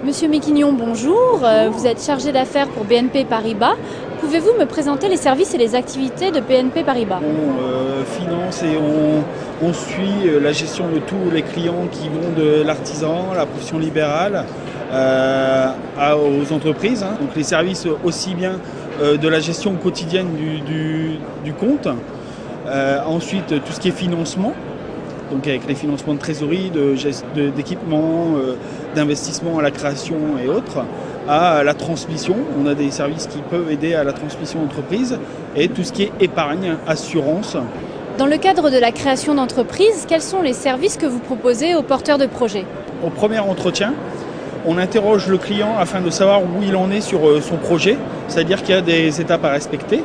Monsieur Méquignon, bonjour. Vous êtes chargé d'affaires pour BNP Paribas. Pouvez-vous me présenter les services et les activités de BNP Paribas? On finance et on suit la gestion de tous les clients qui vont de l'artisan, la profession libérale, aux entreprises. Donc les services aussi bien de la gestion quotidienne du compte. Ensuite, tout ce qui est financement. Donc avec les financements de trésorerie, d'équipement, d'investissement à la création et autres, à la transmission. On a des services qui peuvent aider à la transmission d'entreprise et tout ce qui est épargne, assurance. Dans le cadre de la création d'entreprise, quels sont les services que vous proposez aux porteurs de projets? Au premier entretien, on interroge le client afin de savoir où il en est sur son projet, c'est-à-dire qu'il y a des étapes à respecter.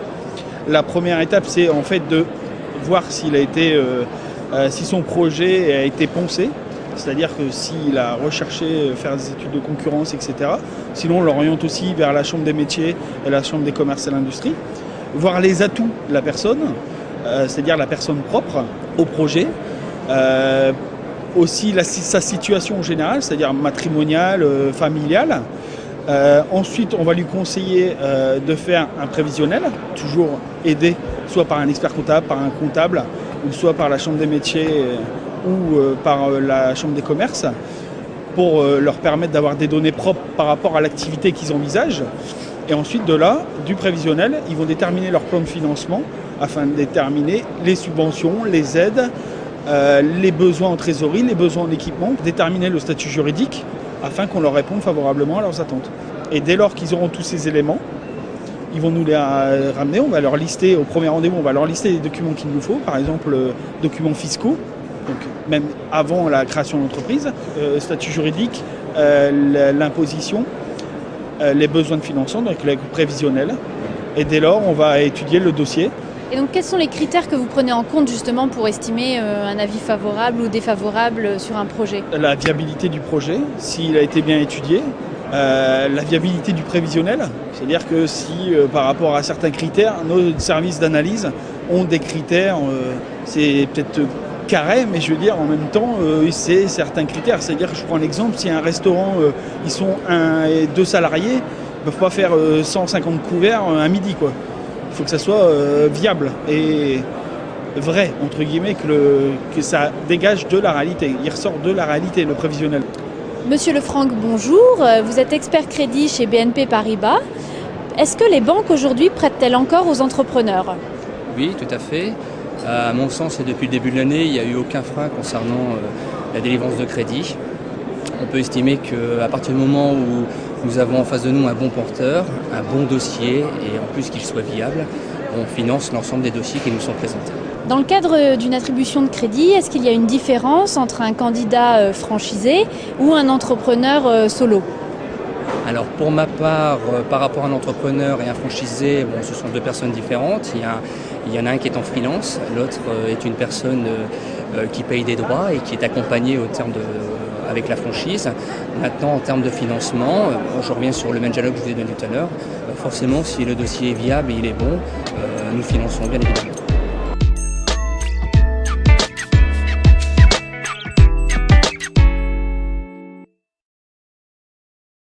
La première étape, c'est en fait de voir s'il a été... si son projet a été poncé, c'est-à-dire que s'il a recherché faire des études de concurrence, etc. Sinon, on l'oriente aussi vers la Chambre des métiers et la Chambre des commerces et l'industrie. Voir les atouts de la personne, c'est-à-dire la personne propre au projet. Aussi sa situation générale, c'est-à-dire matrimoniale, familiale. Ensuite, on va lui conseiller de faire un prévisionnel, toujours aidé soit par un expert comptable, par un comptable, ou soit par la Chambre des métiers ou par la Chambre des commerces, pour leur permettre d'avoir des données propres par rapport à l'activité qu'ils envisagent. Et ensuite, de là, du prévisionnel, ils vont déterminer leur plan de financement afin de déterminer les subventions, les aides, les besoins en trésorerie, les besoins en équipement, déterminer le statut juridique afin qu'on leur réponde favorablement à leurs attentes. Et dès lors qu'ils auront tous ces éléments, ils vont nous les ramener, on va leur lister, au premier rendez-vous, on va leur lister les documents qu'il nous faut, par exemple documents fiscaux, donc même avant la création d'entreprise, statut juridique, l'imposition, les besoins de financement, donc le prévisionnel. Et dès lors, on va étudier le dossier. Et donc quels sont les critères que vous prenez en compte justement pour estimer un avis favorable ou défavorable sur un projet? La viabilité du projet, s'il a été bien étudié. La viabilité du prévisionnel, c'est-à-dire que si par rapport à certains critères, nos services d'analyse ont des critères, c'est peut-être carré, mais je veux dire en même temps c'est certains critères, c'est-à-dire que je prends l'exemple, si un restaurant, ils sont 1 et 2 salariés, ils ne peuvent pas faire 150 couverts à midi, quoi. Il faut que ça soit viable et vrai, entre guillemets, que ça dégage de la réalité, il ressort de la réalité, le prévisionnel. Monsieur Lefranc, bonjour. Vous êtes expert crédit chez BNP Paribas. Est-ce que les banques aujourd'hui prêtent-elles encore aux entrepreneurs? Oui, tout à fait. À mon sens, et depuis le début de l'année, il n'y a eu aucun frein concernant la délivrance de crédit. On peut estimer qu'à partir du moment où nous avons en face de nous un bon porteur, un bon dossier et en plus qu'il soit viable, on finance l'ensemble des dossiers qui nous sont présentés. Dans le cadre d'une attribution de crédit, est-ce qu'il y a une différence entre un candidat franchisé ou un entrepreneur solo? Alors pour ma part, par rapport à un entrepreneur et un franchisé, bon, ce sont deux personnes différentes. Il y en a un qui est en freelance, l'autre est une personne qui paye des droits et qui est accompagnée avec la franchise. Maintenant, en termes de financement, je reviens sur le même dialogue que je vous ai donné tout à l'heure. Forcément, si le dossier est viable et il est bon, nous finançons bien évidemment.